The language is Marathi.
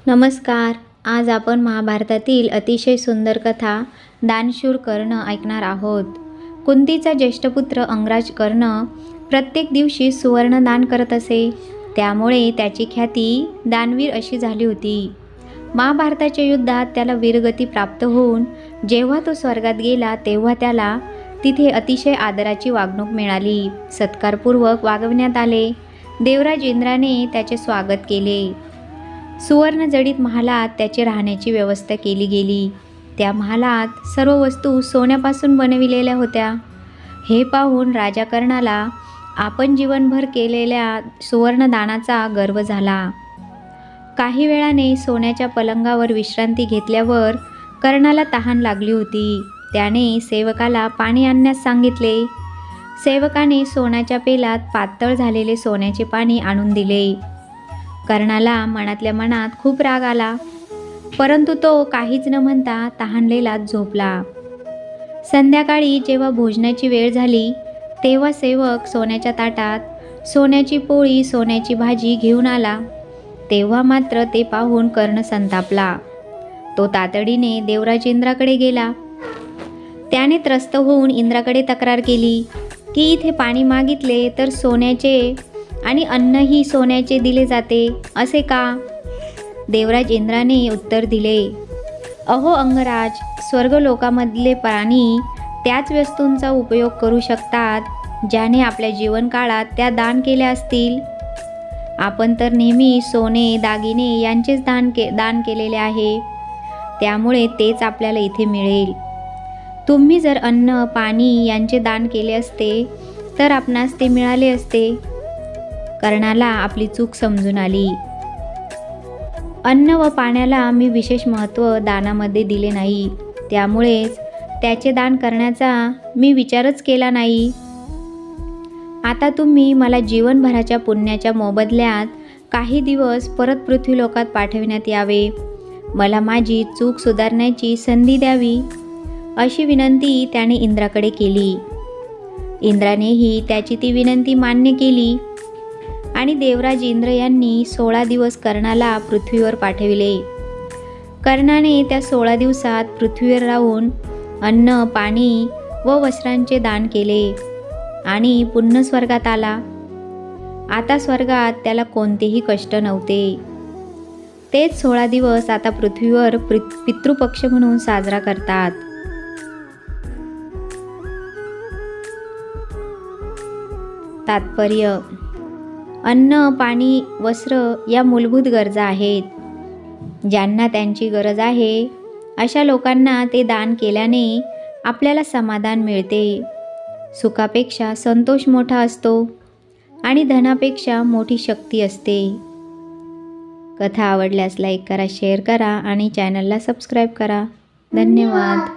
नमस्कार. आज आपण महाभारतातील अतिशय सुंदर कथा दानशूर कर्ण ऐकणार आहोत. कुंतीचा ज्येष्ठ पुत्र अंगराज कर्ण प्रत्येक दिवशी सुवर्ण दान करत असे. त्यामुळे त्याची ख्याती दानवीर अशी झाली होती. महाभारताच्या युद्धात त्याला वीरगती प्राप्त होऊन जेव्हा तो स्वर्गात गेला तेव्हा त्याला तिथे अतिशय आदराची वागणूक मिळाली. सत्कारपूर्वक वागवण्यात आले. देवराज इंद्राने त्याचे स्वागत केले. सुवर्ण जडित महालात त्याची राहण्याची व्यवस्था केली गेली. त्या महालात सर्व वस्तू सोन्यापासून बनविलेल्या होत्या. हे पाहून राजा कर्णाला आपण जीवनभर केलेल्या सुवर्णदानाचा गर्व झाला. काही वेळाने सोन्याच्या पलंगावर विश्रांती घेतल्यावर कर्णाला तहान लागली होती. त्याने सेवकाला पाणी आणण्यास सांगितले. सेवकाने सोन्याच्या पेलात पातळ झालेले सोन्याचे पाणी आणून दिले. कर्णाला मनातल्या मनात खूप राग आला, परंतु तो काहीच न म्हणता तहानलेलाच झोपला. संध्याकाळी जेव्हा भोजनाची वेळ झाली तेव्हा सेवक सोन्याच्या ताटात सोन्याची पोळी, सोन्याची भाजी घेऊन आला. तेव्हा मात्र ते पाहून कर्ण संतापला. तो तातडीने देवराज इंद्राकडे गेला. त्याने त्रस्त होऊन इंद्राकडे तक्रार केली की इथे पाणी मागितले तर सोन्याचे आणि अन्नही सोन्याचे दिले जाते, असे का? देवराज इंद्राने उत्तर दिले, अहो अंगराज, स्वर्गलोकामधले प्राणी त्याच वस्तूंचा उपयोग करू शकतात ज्याने आपल्या जीवनकाळात त्या दान केल्या असतील. आपण तर नेहमी सोने, दागिने यांचेच दान केलेले आहे, त्यामुळे तेच आपल्याला इथे मिळेल. तुम्ही जर अन्न, पाणी यांचे दान केले असते तर आपणास ते मिळाले असते. कर्णाला आपली चूक समजून आली. अन्न व पाण्याला मी विशेष महत्त्व दानामध्ये दिले नाही, त्यामुळेच त्याचे दान करण्याचा मी विचारच केला नाही. आता तुम्ही मला जीवनभराच्या पुण्याच्या मोबदल्यात काही दिवस परत पृथ्वीलोकात पाठविण्यात यावे. मला माझी चूक सुधारण्याची संधी द्यावी, अशी विनंती त्याने इंद्राकडे केली. इंद्रानेही त्याची ती विनंती मान्य केली आणि देवराज इंद्र यांनी 16 दिवस कर्णाला पृथ्वीवर पाठविले. कर्णाने त्या 16 दिवसात पृथ्वीवर राहून अन्न, पाणी व वस्त्रांचे दान केले आणि पुन्हा स्वर्गात आला. आता स्वर्गात त्याला कोणतेही कष्ट नव्हते. तेच 16 दिवस आता पृथ्वीवर पितृपक्ष म्हणून साजरा करतात. तात्पर्य: अन्न, पाणी, वस्त्र या मूलभूत गरजा आहेत. ज्यांना त्यांची गरज आहे अशा लोकांना ते दान केल्याने आपल्याला समाधान मिळते. सुखापेक्षा संतोष मोठा असतो आणि धनापेक्षा मोठी शक्ती असते. कथा आवडल्यास लाईक करा, शेअर करा आणि चॅनलला सबस्क्राईब करा. धन्यवाद.